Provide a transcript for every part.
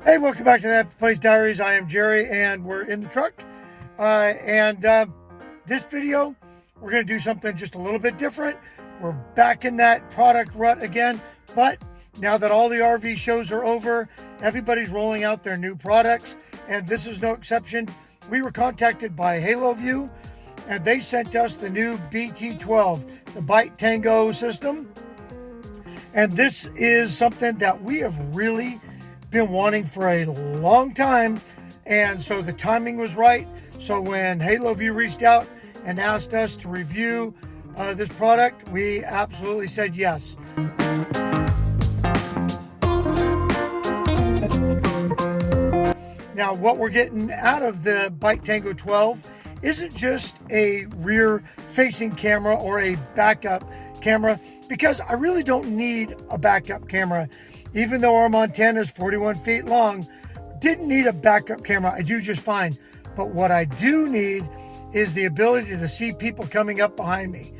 Hey, welcome back to That Place Diaries. I am Jerry, and we're in the truck. This video, we're going to do something just a little bit different. We're back in that product rut again, but now that all the RV shows are over, everybody's rolling out their new products, and this is no exception. We were contacted by HALOVIEW, and they sent us the new BT12, the Byte TANGO system. And this is something that we have really been wanting for a long time, and so the timing was right. So when HALOVIEW reached out and asked us to review this product, we absolutely said yes. Now, what we're getting out of the Byte TANGO 12 isn't just a rear facing camera or a backup camera, because I really don't need a backup camera. Even though our Montana is 41 feet long, didn't need a backup camera. I do just fine. But what I do need is the ability to see people coming up behind me.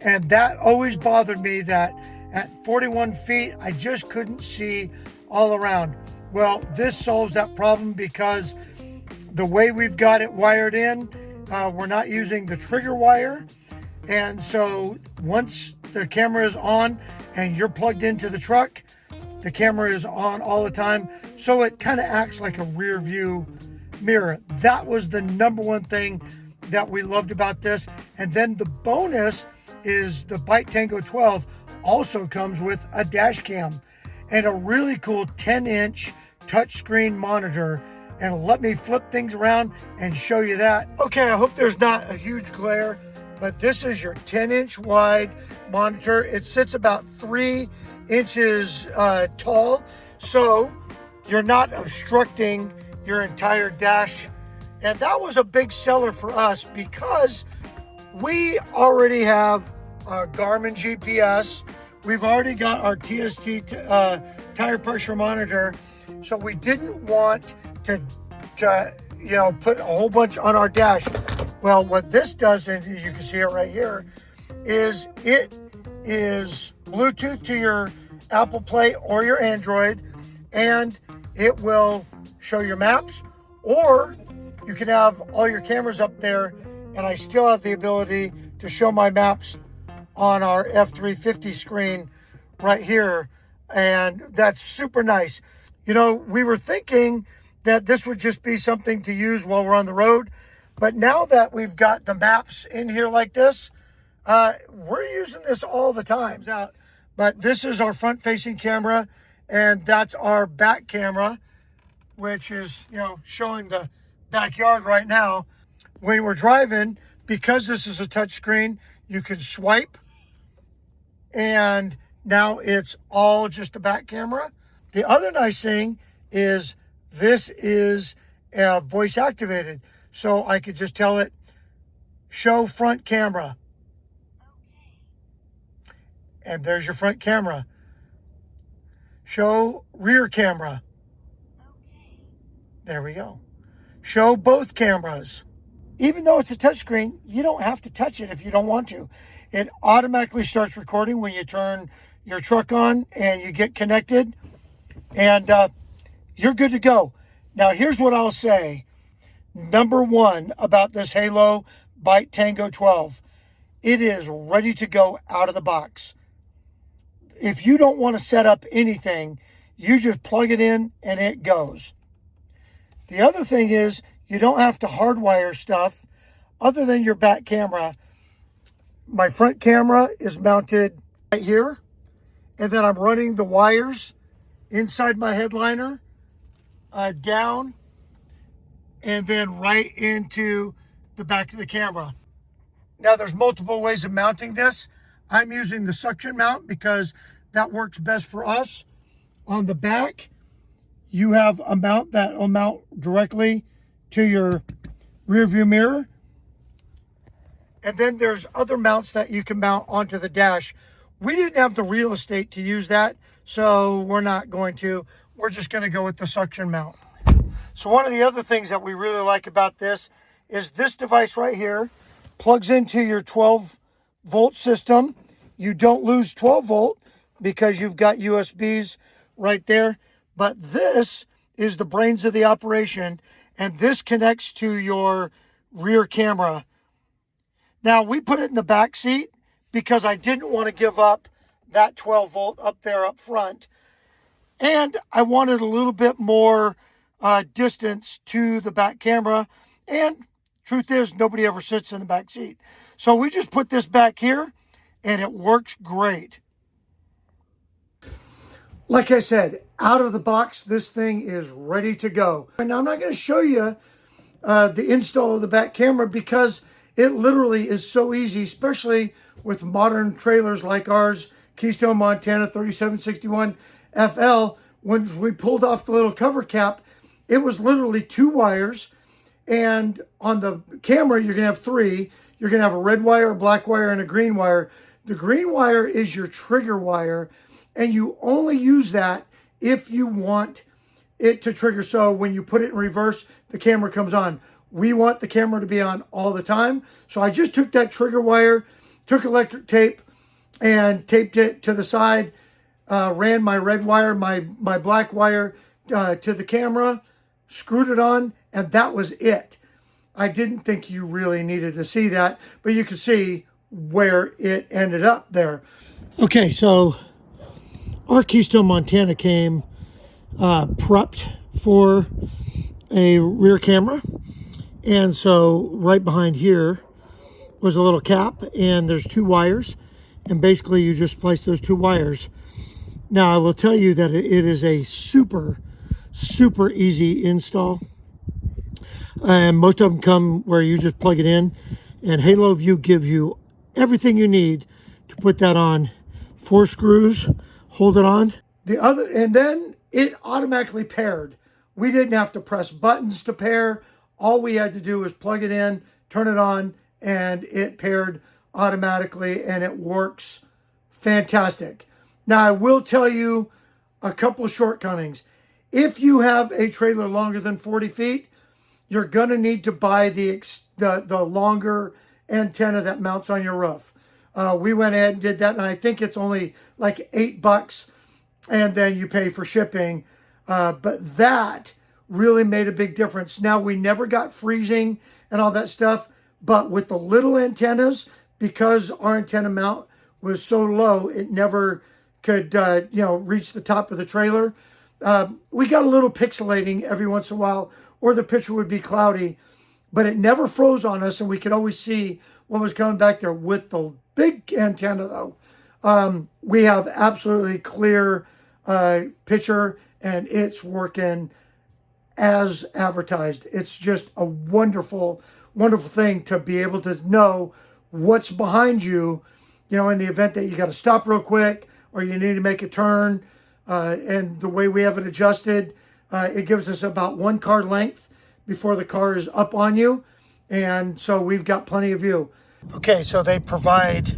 And that always bothered me, that at 41 feet, I just couldn't see all around. Well, this solves that problem, because the way we've got it wired in, we're not using the trigger wire. And so once the camera is on and you're plugged into the truck, the camera is on all the time, so it kind of acts like a rear view mirror. That was the number one thing that we loved about this. And then the bonus is the Byte TANGO 12 also comes with a DASHCAM and a really cool 10-inch touchscreen monitor. And let me flip things around and show you that. Okay, I hope there's not a huge glare, but this is your 10-inch wide monitor. It sits about 3 inches tall, so you're not obstructing your entire dash. And that was a big seller for us, because we already have a Garmin GPS. We've already got our TST tire pressure monitor, so we didn't want to put a whole bunch on our dash. Well, what this does, and you can see it right here, is it is Bluetooth to your Apple Play or your Android, and it will show your maps, or you can have all your cameras up there, and I still have the ability to show my maps on our F350 screen right here, and that's super nice. You know, we were thinking that this would just be something to use while we're on the road, but now that we've got the maps in here like this, we're using this all the time. But this is our front-facing camera, and that's our back camera, which is, showing the backyard right now. When we're driving, because this is a touch screen, you can swipe, and now it's all just the back camera. The other nice thing is this is voice activated, so I could just tell it, show front camera. And there's your front camera. Show rear camera. Okay. There we go. Show both cameras. Even though it's a touchscreen, you don't have to touch it if you don't want to. It automatically starts recording when you turn your truck on and you get connected, and you're good to go. Now, here's what I'll say. Number one about this Halo Byte TANGO 12, it is ready to go out of the box. If you don't want to set up anything, you just plug it in and it goes. The other thing is, you don't have to hardwire stuff other than your back camera. My front camera is mounted right here, and then I'm running the wires inside my headliner, down, and then right into the back of the camera. Now, there's multiple ways of mounting this. I'm using the suction mount because that works best for us. On the back, you have a mount that will mount directly to your rear view mirror. And then there's other mounts that you can mount onto the dash. We didn't have the real estate to use that, so we're not going to. We're just going to go with the suction mount. So one of the other things that we really like about this is this device right here plugs into your 12-volt system. You don't lose 12 volt because you've got USBs right there. But this is the brains of the operation, and this connects to your rear camera. Now, we put it in the back seat because I didn't want to give up that 12 volt up there up front. And I wanted a little bit more distance to the back camera. And truth is, nobody ever sits in the back seat. So we just put this back here, and it works great. Like I said, out of the box, this thing is ready to go. And I'm not going to show you the install of the back camera because it literally is so easy, especially with modern trailers like ours, Keystone, Montana 3761 FL. When we pulled off the little cover cap, it was literally 2 wires. And on the camera, you're going to have 3. You're going to have a red wire, a black wire, and a green wire. The green wire is your trigger wire, and you only use that if you want it to trigger. So when you put it in reverse, the camera comes on. We want the camera to be on all the time. So I just took that trigger wire, took electric tape, and taped it to the side, ran my red wire, my black wire to the camera, screwed it on, and that was it. I didn't think you really needed to see that, but you can see where it ended up there. Okay, so our Keystone, Montana came prepped for a rear camera. And so right behind here was a little cap, and there's 2 wires. And basically you just splice those 2 wires. Now I will tell you that it is a super easy install. And most of them come where you just plug it in, and HALOVIEW gives you everything you need to put that on. 4 screws, hold it on. And then it automatically paired. We didn't have to press buttons to pair. All we had to do was plug it in, turn it on, and it paired automatically, and it works fantastic. Now, I will tell you a couple of shortcomings. If you have a trailer longer than 40 feet, you're going to need to buy the longer antenna that mounts on your roof. We went ahead and did that, and I think it's only like $8, and then you pay for shipping. But that really made a big difference. Now, we never got freezing and all that stuff, but with the little antennas, because our antenna mount was so low, it never could reach the top of the trailer. We got a little pixelating every once in a while, or the picture would be cloudy, but it never froze on us, and we could always see what was coming back there. With the big antenna, though, we have absolutely clear picture, and it's working as advertised. It's just a wonderful thing to be able to know what's behind you, in the event that you got to stop real quick or you need to make a turn. And the way we have it adjusted, it gives us about 1 car length before the car is up on you. And so we've got plenty of view. Okay, so they provide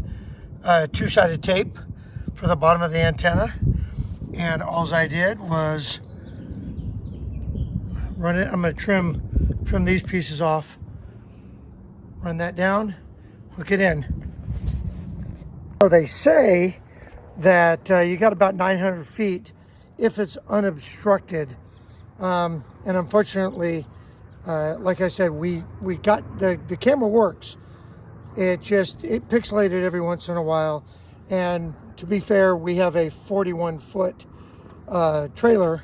2-sided tape for the bottom of the antenna. And all I did was run it. I'm going to trim these pieces off. Run that down, hook it in. So they say that you got about 900 feet if it's unobstructed. And unfortunately, like I said, we got the camera works. It pixelated every once in a while. And to be fair, we have a 41-foot trailer.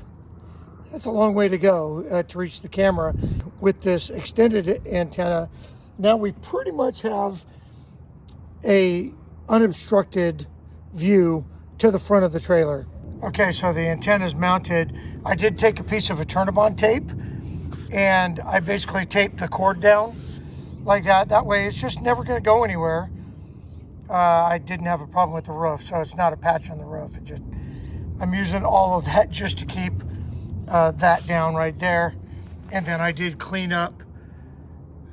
That's a long way to go to reach the camera. With this extended antenna, now we pretty much have a unobstructed view to the front of the trailer. Okay, so the antenna is mounted. I did take a piece of a Turnabond tape, and I basically taped the cord down like that. That way it's just never going to go anywhere. I didn't have a problem with the roof, so it's not a patch on the roof. I'm using all of that just to keep that down right there. And then I did clean up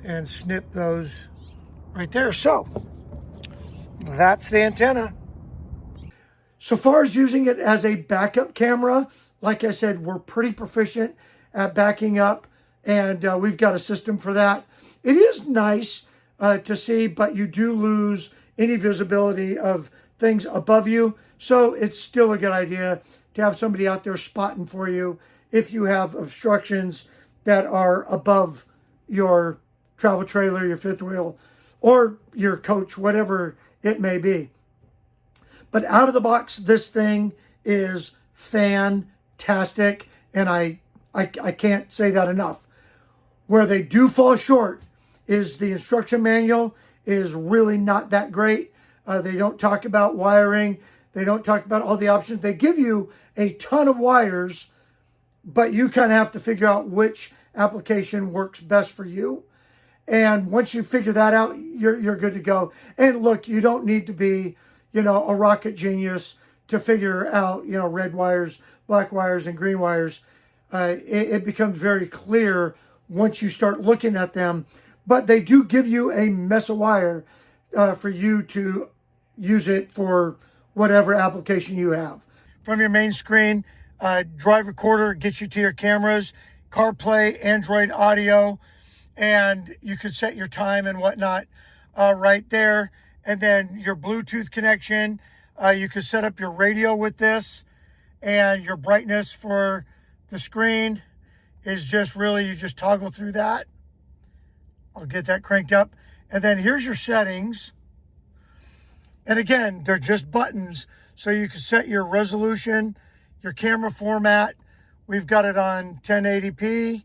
and snip those right there. So that's the antenna. So far as using it as a backup camera, like I said, we're pretty proficient at backing up, and we've got a system for that. It is nice to see, but you do lose any visibility of things above you. So it's still a good idea to have somebody out there spotting for you if you have obstructions that are above your travel trailer, your fifth wheel, or your coach, whatever it may be. But out of the box, this thing is fantastic, and I can't say that enough. Where they do fall short is the instruction manual is really not that great. They don't talk about wiring. They don't talk about all the options. They give you a ton of wires, but you kind of have to figure out which application works best for you. And once you figure that out, you're good to go. And look, you don't need to be, a rocket genius to figure out, red wires, black wires, and green wires. It becomes very clear once you start looking at them. But they do give you a mess of wire for you to use it for whatever application you have. From your main screen, Drive Recorder gets you to your cameras, CarPlay, Android Audio, and you can set your time and whatnot right there. And then your Bluetooth connection, you can set up your radio with this, and your brightness for the screen is just really, you just toggle through that. I'll get that cranked up. And then here's your settings. And again, they're just buttons, so you can set your resolution, your camera format. We've got it on 1080p.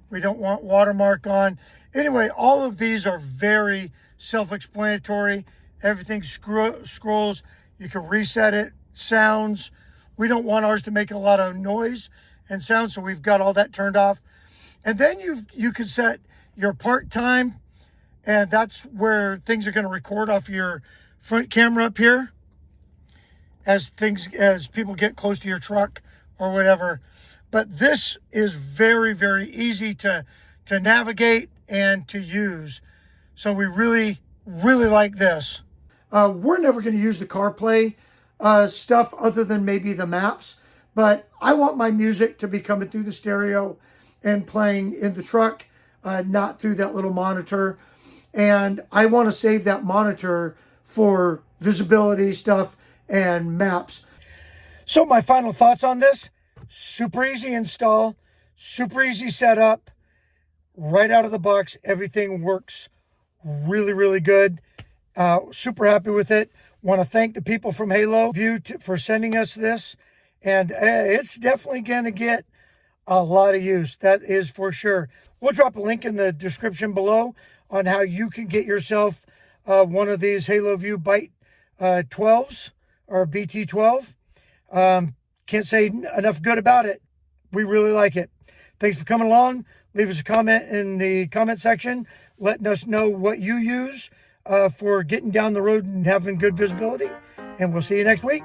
We don't want watermark on. Anyway, all of these are very self-explanatory. Everything scrolls. You can reset it. Sounds. We don't want ours to make a lot of noise and sound, so we've got all that turned off. And then you can set your park time, and that's where things are going to record off your front camera up here as people get close to your truck or whatever. But this is very, very easy to navigate and to use. So we really, really like this. We're never going to use the CarPlay stuff other than maybe the maps. But I want my music to be coming through the stereo and playing in the truck, not through that little monitor. And I want to save that monitor for visibility stuff and maps. So my final thoughts on this: super easy install, super easy setup, right out of the box. Everything works really, really good. Super happy with it. Want to thank the people from HALOVIEW for sending us this. And it's definitely going to get a lot of use. That is for sure. We'll drop a link in the description below on how you can get yourself one of these HALOVIEW Byte 12s or BT12. Can't say enough good about it. We really like it. Thanks for coming along. Leave us a comment in the comment section, letting us know what you use for getting down the road and having good visibility. And we'll see you next week.